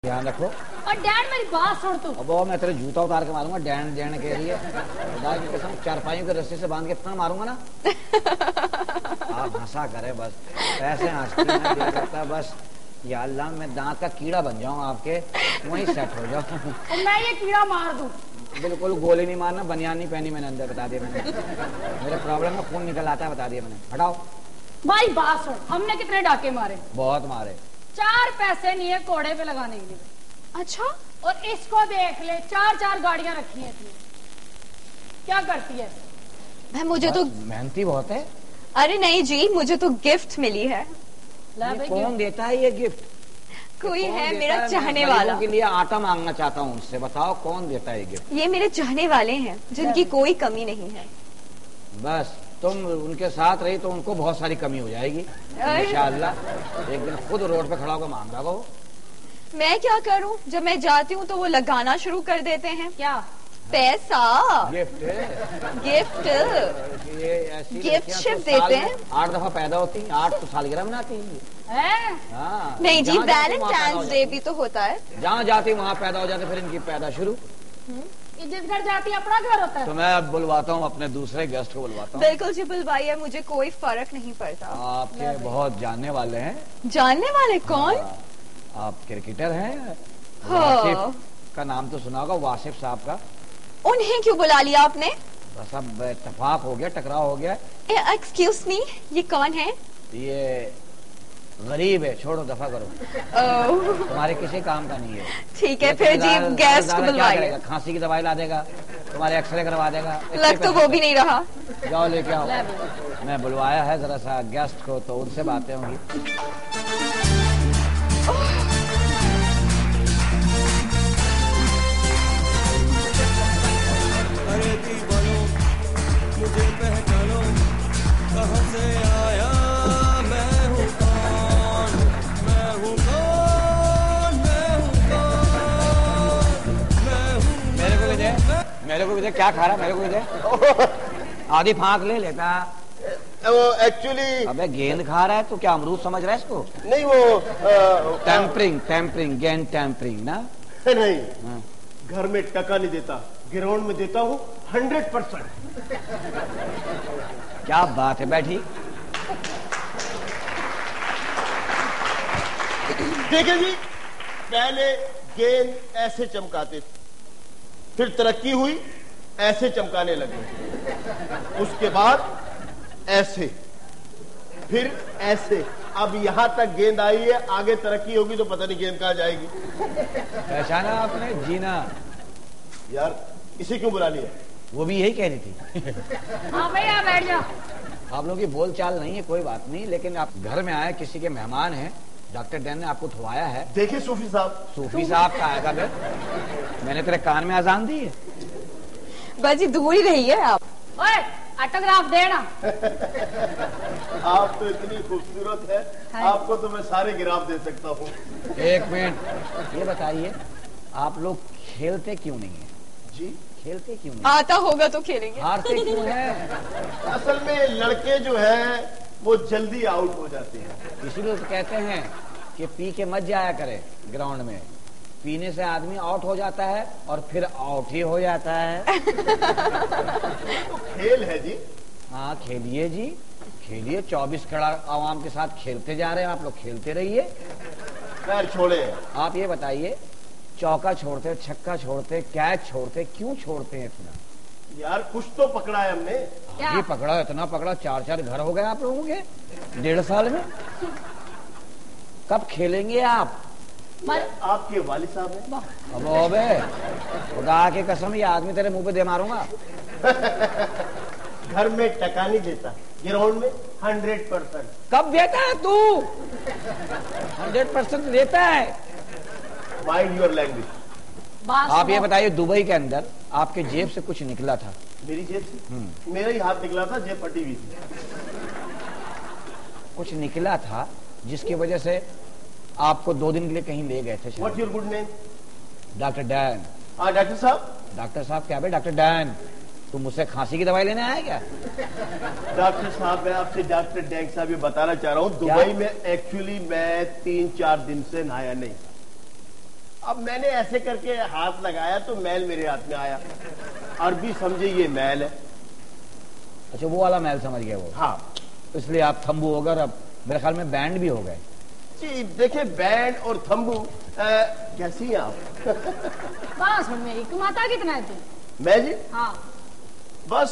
ध्यान रखो। और डैड मेरी बात सुन तू। अब मैं तेरे जूता उतार के मारूंगा डैन डैन के लिए। खुदा की कसम चारपाइयों के रस्से से बांध के इतना मारूंगा ना। आप हंसा करे बस, ऐसे हंसते हैं दिल करता है बस या अल्लाह मैं दांत का कीड़ा बन जाऊं आपके, वहीं सेट हो जाऊं। मैं ये कीड़ा मार दूं। बिल्कुल गोली नहीं मारना, बनियान नहीं पहनी मैंने, अंदर बता दिया मैंने। मेरे प्रॉब्लम में खून निकल आता है, बता दिया मैंने। हटाओ भाई बात सुन, हमने कितने डाके मारे? बहुत मारे। 4 पैसे नहीं है कोड़े पे लगाने के लिए। अच्छा, और इसको देख ले, 4 गाड़ियां रखी हैं इसने। क्या करती है? भाई मुझे तो मेहनती बहुत है। अरे नहीं जी, मुझे तो गिफ्ट मिली है। ये कौन देता है ये गिफ्ट? कोई है मेरा है? चाहने मैं वाला के लिए आटा मांगना चाहता हूँ उससे, बताओ कौन देता है ये गिफ्ट? ये मेरे चाहने वाले हैं जिनकी कोई कमी नहीं है। बस तुम उनके साथ रही तो उनको बहुत सारी कमी हो जाएगी इंशाअल्लाह। एक दिन खुद रोड पे खड़ा होकर मांग रहा वो। मैं क्या करूं, जब मैं जाती हूँ तो वो लगाना शुरू कर देते हैं। क्या? पैसा। गिफ्ट गिफ्ट ये ऐसी गिफ्ट लड़कियां शिफ्ट तो साल देते में हैं। 8 दफा पैदा होती हैं, 8 तो सालगिरह मनाती हैं। हाँ, नहीं जी, जहाँ जाती वहाँ पैदा हो वैलेंटाइंस डे भी तो होता है। जहाँ जाती वहाँ पैदा हो जाते, फिर इनकी पैदा शुरू। जिस घर जाती है अपना घर होता है। तो मैं अब बुलवाता हूँ अपने दूसरे गेस्ट को बुलवाता हूँ। बिल्कुल जी बुलवाइए, मुझे कोई फर्क नहीं पड़ता। आपके बहुत जानने वाले हैं। जानने वाले कौन? आप क्रिकेटर हैं, हाँ। वासिफ का नाम तो सुना होगा, वासिफ साहब का। उन्हें क्यों बुला लिया आपने? बस अब इत्तेफाक हो गया, टकराव हो गया। एक्सक्यूज मी, ये कौन है? ये गरीब है, छोड़ो दफा करो। तुम्हारे किसी काम का नहीं है। ठीक है फिर जी, गेस्ट को बुलवाइए। खांसी की दवाई ला देगा, तुम्हारे एक्सरे करवा देगा। लग तो वो भी नहीं रहा। जाओ लेके आओ। मैं बुलवाया है जरा सा गेस्ट को, तो उनसे बातें होंगी। अरे दीवानो मुझे पहचानो, कहाँ से आया मैं हूँ कौन, मैं हूँ कौन, मैं हूँ कौन, मैं हूँ। मेरे को भी दे, क्या खा रहा है? मेरे को भी दे। आधी फांक ले लेता। वो एक्चुअली अबे गेंद खा रहा है तो क्या अमरूद समझ रहा है इसको? नहीं, वो टेम्परिंग गेंद टेम्परिंग ना। नहीं, हाँ। घर में टका नहीं देता, ग्राउंड में देता हूँ 100%। क्या बात है, बैठी। देखिए जी, पहले गेंद ऐसे चमकाते थे, फिर तरक्की हुई, ऐसे चमकाने लगे, उसके बाद ऐसे, फिर ऐसे, अब यहां तक गेंद आई है। आगे तरक्की होगी तो पता नहीं गेंद कहां जाएगी। पहचाना आपने? जीना। यार इसे क्यों बुला लिया? वो भी यही कह रही थी। हाँ भैया बैठ जा। आप लोगों की बोल चाल नहीं है, कोई बात नहीं, लेकिन आप घर में आए, किसी के मेहमान हैं, डॉक्टर डैन ने आपको थवाया है। देखिए सूफी साहब। सूफी साहब का आएगा फिर? मैंने तेरे कान में अजान दी है। बस जी दूर ही रहिए आप। ओए ऑटोग्राफ देना। आप तो इतनी खूबसूरत है, आपको तो मैं सारे गिराफ दे सकता हूँ। एक मिनट, ये बताइए आप लोग खेलते क्यों नहीं है? जी खेलते क्यों नहीं? आता होगा तो खेलेंगे। हारते क्यों है? असल में लड़के जो हैं वो जल्दी आउट हो जाते हैं। इसीलिए तो कहते हैं कि पी के मत जाया करे ग्राउंड में। पीने से आदमी आउट हो जाता है और फिर आउट ही हो जाता है। तो खेल है जी। हाँ खेलिए जी, खेलिए। 24 खड़ा आवाम के साथ खेलते जा रहे हैं आप लोग, खेलते रहिए। खैर छोड़े। आप ये बताइए, चौका छोड़ते, छक्का छोड़ते, कैच छोड़ते, क्यों छोड़ते हैं इतना? यार कुछ तो पकड़ा है हमने। ये पकड़ा, इतना पकड़ा, 4 घर हो गए आप लोगों के 1.5 साल में। कब खेलेंगे आप? आपके वालिद साहब हैं। अब अबे खुदा की कसम, ये आदमी तेरे मुंह पे दे मारूंगा। घर में टका नहीं देता, ग्राउंड में 100%। कब देता है तू? 100% देता है। Mind your language. आप ये बताइए, दुबई के अंदर आपके जेब से कुछ निकला था? मेरी जेब से? मेरा ही हाथ निकला था, जेब फटी हुई थी। कुछ निकला था जिसकी वजह से आपको 2 दिन के लिए कहीं ले गए थे। What's your good name? Doctor Dan. हाँ डॉक्टर साहब। डॉक्टर साहब क्या भाई? Doctor Dan. तुम मुझसे खांसी की दवाई लेने आया क्या? डॉक्टर साहब, मैं आपसे डॉक्टर डैन साहब ये बताना चाह रहा हूँ, दुबई में एक्चुअली मैं 3-4 दिन से नहाया नहीं। अब मैंने ऐसे करके हाथ लगाया तो मैल मेरे हाथ में आया। अरबी समझे ये मैल है। अच्छा, वो वाला महल समझ गया वो। हाँ, इसलिए आप थम्बू हो गए और अब मेरे ख्याल में बैंड भी हो गए। जी देखिए, बैंड और थम्बू कैसी हैं आप? बस मेरी कमाता कितना है तू? मैं जी हाँ बस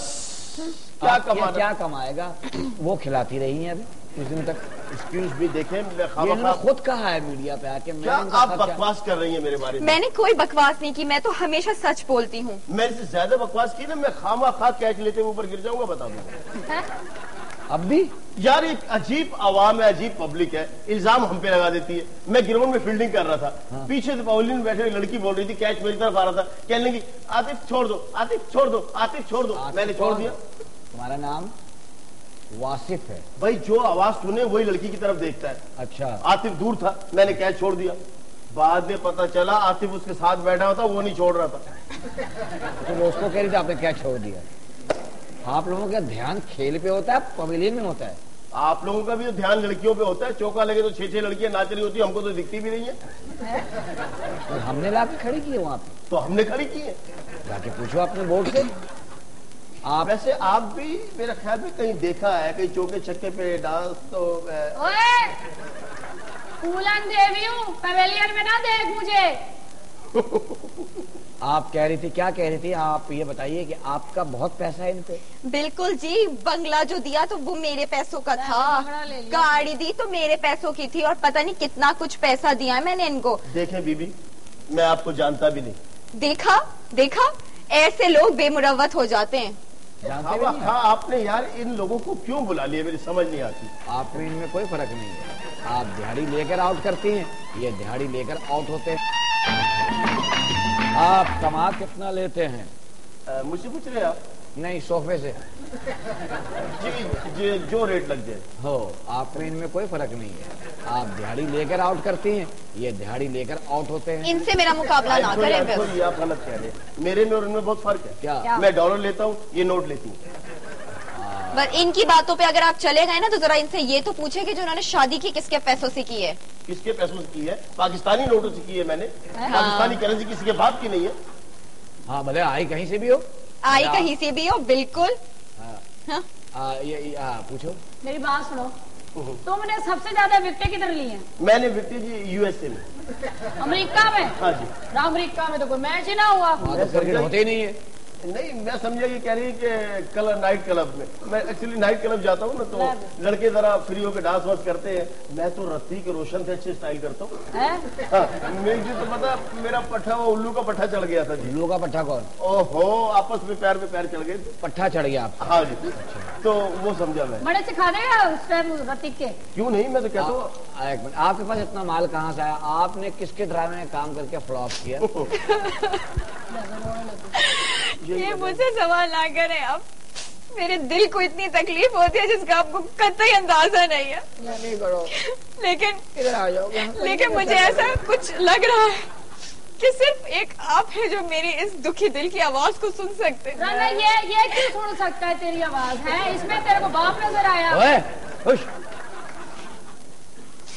क्या आप कमाना? क्या कमाएगा? वो खिलाती रही हैं अभी कुछ दिन तक। एक्सक्यूज भी देखें, मैं ये इन्होंने खुद कहा है मीडिया पे आके। क्या आप बकवास कर रही हैं मेरे बारे में? मैंने कोई बकवास नहीं की, मैं तो हमेशा सच बोलती हूँ। मेरे से ज्यादा बकवास की ना, मैं खामा खा कैच लेते हुए ऊपर गिर जाऊंगा, बता दूंगा। है? अब भी यार एक अजीब आवाम है, अजीब पब्लिक है, इल्जाम हम पे लगा देती है। मैं ग्राउंड में फील्डिंग कर रहा था, हाँ। पीछे से पवेलियन में बैठे हुई लड़की बोल रही थी, कैच मेरी तरफ आ रहा था, कहने लगी आतिफ छोड़ दो, आतिफ छोड़ दो, आतिफ छोड़ दो। आतिफ मैंने छोड़ कौन? दिया। तुम्हारा नाम वासिफ है? भाई जो आवाज सुने वही लड़की की तरफ देखता है। अच्छा, आतिफ दूर था, मैंने कैच छोड़ दिया। बाद में पता चला आतिफ उसके साथ बैठा हुआ था, वो नहीं छोड़ रहा था। तो वो उसको कह रही थी, आपने क्या छोड़ दिया? आप लोगों का ध्यान खेल पे होता है, पवेलियन में होता है? आप लोगों का भी तो ध्यान लड़कियों पे होता है। चौका लगे तो 6-6 लड़कियां नाच रही होती है, हमको तो दिखती भी नहीं है। तो हमने लाके खड़ी की है वहां पे। तो हमने खड़ी की है। जाके पूछो अपने बोर्ड से। आप वैसे आप भी मेरा ख्याल में कहीं देखा है, कहीं चौके छक्के पे डांस तो ओए, फूलन देवी हूँ, पवेलियन में ना देख मुझे। आप कह रही थी, क्या कह रही थी? आप ये बताइए कि आपका बहुत पैसा है इन पे। बिल्कुल जी, बंगला जो दिया तो वो मेरे पैसों का था, बंगला ले लिया। गाड़ी दी तो मेरे पैसों की थी, और पता नहीं कितना कुछ पैसा दिया है मैंने इनको। देखें बीबी, मैं आपको जानता भी नहीं। देखा देखा, ऐसे लोग बेमुरव्वत हो जाते हैं। जानते भी नहीं आप? आपने यार इन लोगों को क्यों बुला लिया, मेरी समझ नहीं आती। आप में इनमें कोई फर्क नहीं है। आप दिहाड़ी लेकर आउट करती हैं, ये दिहाड़ी लेकर आउट होते हैं। आप कमा कितना लेते हैं? मुझसे पूछ रहे हैं आप? नहीं, सोफे से। जी जो रेट लग जाए हो, आप में इनमें कोई फर्क नहीं है। आप दिहाड़ी लेकर आउट करती हैं, ये दिहाड़ी लेकर आउट होते हैं। इनसे मेरा मुकाबला ना करें बस। Sorry, आप गलत कह रहे हैं। मेरे में और इनमें बहुत फर्क है। क्या? मैं डॉलर लेता हूँ, ये नोट लेती हूँ। पर इनकी बातों पे अगर आप चले गए ना, तो जरा इनसे ये तो पूछे कि जो उन्होंने शादी की किसके पैसों से की है। किसके पैसों से की है? पाकिस्तानी नोटों से की है मैंने। पाकिस्तानी करेंसी किसी के बाप की नहीं है। हाँ, भले आई कहीं से भी हो। आई या- कहीं से भी हो, बिल्कुल। हाँ। हाँ? पूछो। मेरी बात सुनो, तुमने सबसे ज्यादा विकेट किधर ली है? मैंने विक्टी जी यूएसए में। अमेरिका में? हाँ जी। अमेरिका में तो कोई मैच ही ना हुआ। वहाँ तो क्रिकेट होते ही नहीं है। नहीं, मैं समझा ये कह रही है कि कलर नाइट क्लब में। मैं एक्चुअली नाइट क्लब जाता हूँ ना, तो लड़के जरा फ्री होकर डांस वांस करते हैं। मैं तो रत्ती के रोशन से अच्छे स्टाइल करता हूँ। है? हाँ, मेरी जी तो पता, मेरा पट्ठा वो उल्लू का पट्ठा चढ़ गया था जी। उल्लू का पट्टा कौन? ओहो, आपस में पैर पे पैर चढ़ गए थे। पट्टा चढ़ गया आपका? हाँ जी, तो वो समझा मैं। बड़े सिखा देगा उस टाइम रतीक के। क्यों नहीं, मैं तो कहता हूँ। एक मिनट, आपके पास इतना माल कहाँ से आया? आपने किसके ड्रामे में काम करके फ्लॉप किया? ये मुझसे सवाल ना करें आप। मेरे दिल को इतनी तकलीफ होती है जिसका आपको कतई अंदाजा नहीं है। नहीं करो, लेकिन इधर आ जाओगे। लेकिन मुझे ऐसा कुछ लग रहा है कि सिर्फ एक आप है जो मेरी इस दुखी दिल की आवाज को सुन सकते हैं। ना ये क्यों सुन सकता है तेरी आवाज? है इसमें तेरे को बाप नजर आया? ओए, खुश।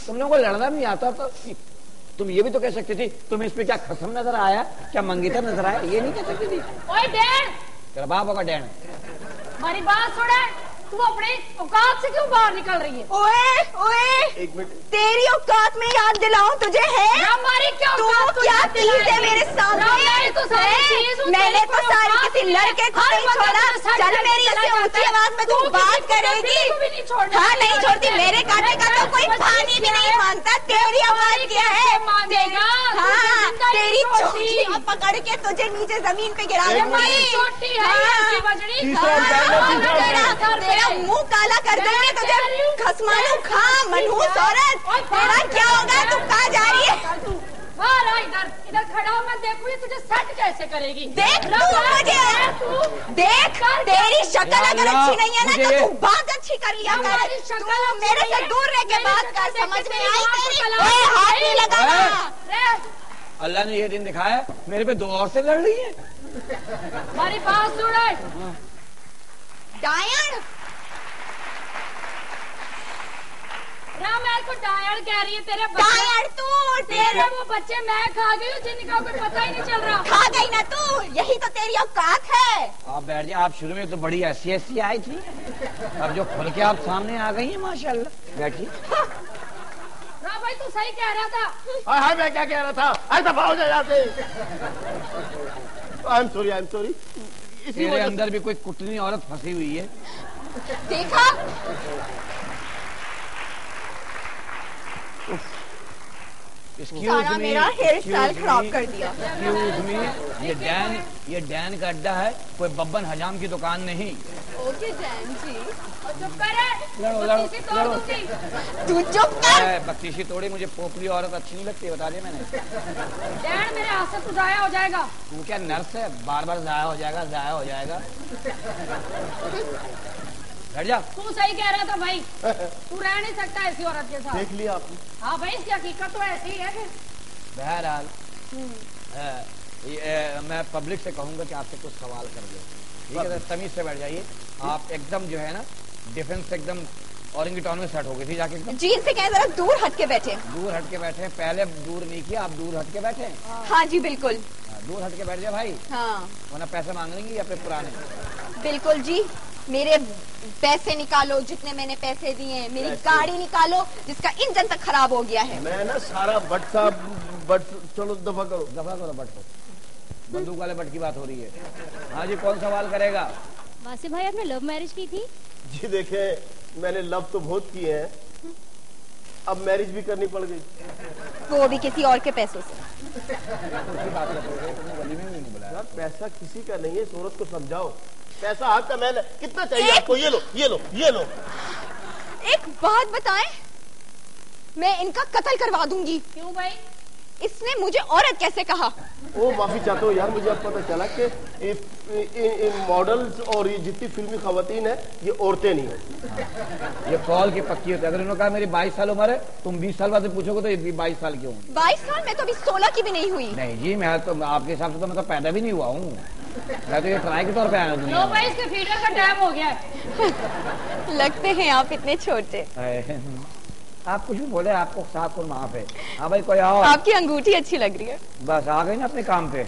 तुम लोगों को लड़ना नहीं आता तो तुम ये भी तो कह सकती थी, तुम्हें इसमें क्या खसम नजर आया, क्या मंगेतर नजर आया? ये नहीं कह सकती थी? ओए डैन, तेरा बाप होगा डैन। हमारी बात सुने, तू अपने औकात से क्यों बाहर निकल रही है? ओए ओए, एक मिनट, तेरी औकात में याद दिलाऊं तुझे है? हमारी क्या तू औकात को क्या याद चीज है दिलाएगी? मेरे सामने? रामायण तो सारी है? चीज हूँ, मैंने तेरी तो कोई सारी औकात किसी नहीं है। लड़के को हर नहीं बंदा छोड़ा। तेरे साथ चल चल मेरी चला इससे जाता ऊंची है। आवाज में तू तू बात किसी करेगी? लड़की को भी नहीं छोड़ना। हाँ, नहीं छोड़ती। मेरे काटे का तो कोई पानी भी नहीं मांगता। तेरी आवाज क्या है? मांगेगा? हाँ, तुझे तेरी जिंदा ही चोटी पकड़ के तुझे नीचे जमीन पे गिरा एक दूंगी। मिनट। छोटी है ऐसी बजड़ी। तीसरा उतारना, तेरा मुंह काला कर देंगे तुझे। खसमानू खा मनहूस औरत, तेरा क्या होगा? तू कहाँ जा रही है? बाहर आ, इधर खड़ा हो, मैं देखूंगी तुझे सेट कैसे करेगी। देख तू मुझे, देख तेरी शक्ल अगर अच्छी नहीं है ना तो तू बात अच्छी कर लिया कर। हमारी शक्ल तू मेरे से दूर रह के बात कर, समझ में आई तेरी? ओए, हाथ नहीं लगाना। अल्लाह ने ये दिन दिखाया है, मेरे पे 2 और से लड़ रही है। हमारी बात सुन, डायन, रामायण को डायड़ कह रही है तेरे डायड़ तू तेरे वो बच्चे मैं खा गई हूँ जिनका कोई पता ही नहीं चल रहा। खा गई ना तू, यही तो तेरी औकात है। आप बैठ जाइए। आप शुरू में तो बड़ी ऐसी आई थी, अब जो खुल के आप सामने आ गई हैं माशाल्लाह। बैठिए। हाँ भाई तू सही कह रहा था। हाँ मैं क्या कह रहा था, अरे दफा हो जाए यहाँ से। I am sorry. तेरे अंदर भी कोई कुटनी औरत फंसी हुई है। देखा, सारा मेरा हेयर स्टाइल खराब कर दिया। एक्सक्यूज मी, ये डैन का अड्डा है, कोई बब्बन हजाम की दुकान नहीं। ओके डैन जी। चुप कर, लड़ो। तू चुप कर। बख्शीशी तोड़ी, मुझे पोपली औरत अच्छी नहीं लगती, बता दिया मैंने। डैड मेरे हाथ से तू जाया हो जाएगा। तू क्या नर्स है, बार बार जाया हो जाएगा। हट जा। तू सही कह रहा था भाई, तू रह नहीं सकता ऐसी औरत के साथ। देख लिया आपने। हाँ भाई इसकी हकीकत तो ऐसी ही है फिर। बहरहाल मैं पब्लिक से कहूंगा कि आपसे कुछ सवाल कर दे, ठीक है? तमीज से बैठ जाइए। आप एकदम जो है ना डिफेंस से एकदम औरंगीटॉन में सेट हो गई थी जाके। जी इनसे कहें जरा दूर हट के बैठे। दूर हट के बैठे, पहले दूर नहीं किया, आप दूर हट के बैठे। हाँ जी बिल्कुल। दूर हट के बैठ जाए भाई, हाँ वरना पैसे मांग लेंगे या फिर पुराने। बिल्कुल जी, मेरे पैसे निकालो जितने मैंने पैसे दिए, मेरी गाड़ी निकालो जिसका इंजन तक खराब हो गया है। मैं ना सारा बट चलो दफा करो बट को बंदूक वाले बट की बात हो रही है। हाँ जी, कौन सवाल करेगा? वासिफ भाई आपने लव मैरिज की थी? जी देखे, मैंने लव तो बहुत किए हैं, अब मैरिज भी करनी पड़ गई, वो भी किसी और के पैसों से। बात गली में भी नहीं बुलाया। यार पैसा किसी का नहीं है, इस औरत को समझाओ। पैसा हाथ का मैल है, कितना चाहिए आपको? ये लो। एक बात बताएं, मैं इनका कत्ल करवा दूंगी। क्यों भाई? इसने मुझे औरत कैसे कहा? ओ माफी चाहता हूँ यार, मुझे अब पता चला कि मॉडल्स और ये जितनी फिल्मी खवातीन है ये औरतें नहीं है। ये कॉल की पक्की होती है। अगर इन्होंने कहा मेरी 22 साल उम्र है, तुम 20 साल बाद से पूछोगे तो ये 22 साल क्यों? 22 साल? मैं तो अभी 16 की भी नहीं हुई। नहीं जी, मैं तो आपके हिसाब से तो मैं तो पैदा भी नहीं हुआ हूँ। मैं तो ये ट्राई के तौर पे आया दुनिया लो भाई इसके फीडर का टाइम हो गया है। लगते हैं आप इतने छोटे। आप कुछ भी बोले, आपको साफ और माफ है। हाँ भाई, कोई आओ। आपकी अंगूठी अच्छी लग रही है। बस आ गई ना अपने काम पे।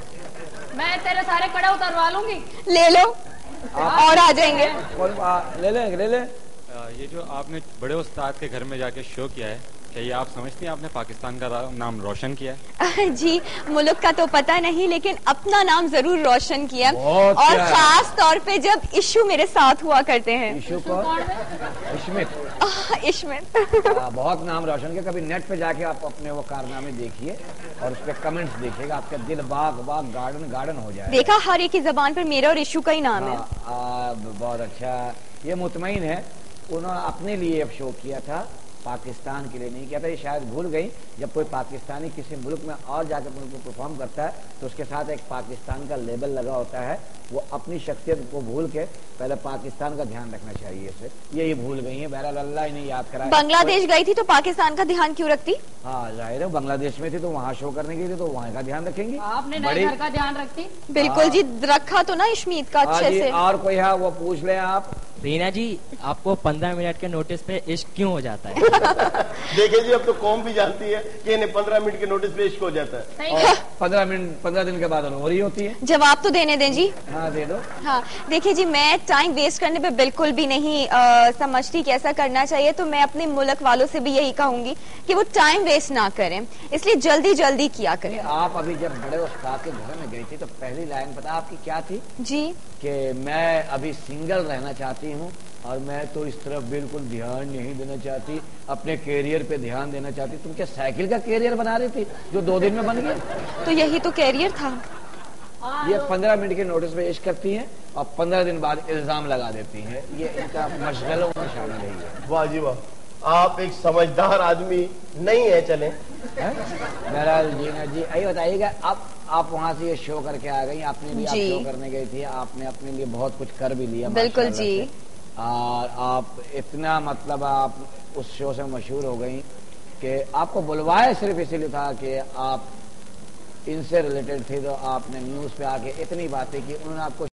मैं तेरे सारे कड़े उतरवा लूंगी। ले लो और आ जाएंगे। ले ले। ये जो आपने बड़े उस्ताद के घर में जाके शो किया है, क्या ये आप समझती हैं आपने पाकिस्तान का नाम रोशन किया है? जी मुल्क का तो पता नहीं, लेकिन अपना नाम जरूर रोशन किया, बहुत और क्या? खास तौर पे जब इशू मेरे साथ हुआ करते हैं। इशू कौन? इश्मित। बहुत नाम रोशन किया। कभी नेट पे जाके आप अपने वो कारनामे देखिए और उस पर कमेंट्स देखिएगा, आपका दिल बाग गार्डन हो जाए। देखा, हर एक की जबान पर मेरा और इशू का ही नाम है। बहुत अच्छा। ये मुतमईन है, उन्होंने अपने लिए अब शो किया था, पाकिस्तान के लिए नहीं किया था। ये शायद भूल गई, जब कोई पाकिस्तानी किसी मुल्क में और जाकर मुल्क में परफॉर्म करता है तो उसके साथ एक पाकिस्तान का लेबल लगा होता है। वो अपनी शख्सियत को भूल के पहले पाकिस्तान का ध्यान रखना चाहिए इसे। ये भूल गई है। बहरहाल अल्लाह इन्हें याद कराया। बांग्लादेश गई थी तो पाकिस्तान का ध्यान क्यों रखती? हाँ जाहिर है, बांग्लादेश में थी तो वहाँ शो करने गई थी तो वहाँ का ध्यान रखेंगे। आपने नए घर का ध्यान रखती? बिल्कुल जी, रखा तो ना इश्मीत का अच्छे से। और कोई है वो पूछ ले आप। रीना जी, आपको 15 मिनट के नोटिस पे इश्क क्यों हो जाता है? देखिए जी, अब तो कौम भी जानती है कि इन्हें 15 मिनट के नोटिस पे इश्क हो जाता है। और 15 दिन के बाद हो रही होती है। जवाब तो देने दें जी। हाँ दे दो। हाँ देखिए जी, मैं टाइम वेस्ट करने पे बिल्कुल भी नहीं समझती कि ऐसा करना चाहिए, तो मैं अपने मुल्क वालों से भी यही कहूंगी कि वो टाइम वेस्ट ना करें, इसलिए जल्दी जल्दी किया करें। आप अभी जब बड़े उस्ताद के घर में गई थी तो पहली लाइन पता आपकी क्या थी? जी, कि मैं अभी सिंगल रहना चाहती हूँ और मैं तो इस तरफ बिल्कुल ध्यान नहीं देना चाहती, अपने कैरियर पे ध्यान देना चाहती। तुम क्या साइकिल का कैरियर बना रही थी जो 2 दिन में बन गया? तो यही तो कैरियर था। ये 15 मिनट के नोटिस पे इश्क करती हैं और 15 दिन बाद इल्जाम लगा देती हैं। ये इनका मशगलों में शामिल है। वाह जी वाह, आप एक समझदार आदमी नहीं है। चले बहरहाल जीना जी, यही बताइएगा, अब आप वहाँ से ये शो करके आ गई, अपने लिए आप जी। शो करने गई थी, आपने अपने लिए बहुत कुछ कर भी लिया बिल्कुल माशाल्लाह जी। से। और आप इतना मतलब आप उस शो से मशहूर हो गई कि आपको बुलवाया सिर्फ इसीलिए था कि आप इनसे रिलेटेड थे, तो आपने न्यूज पे आके इतनी बातें की, उन्होंने आपको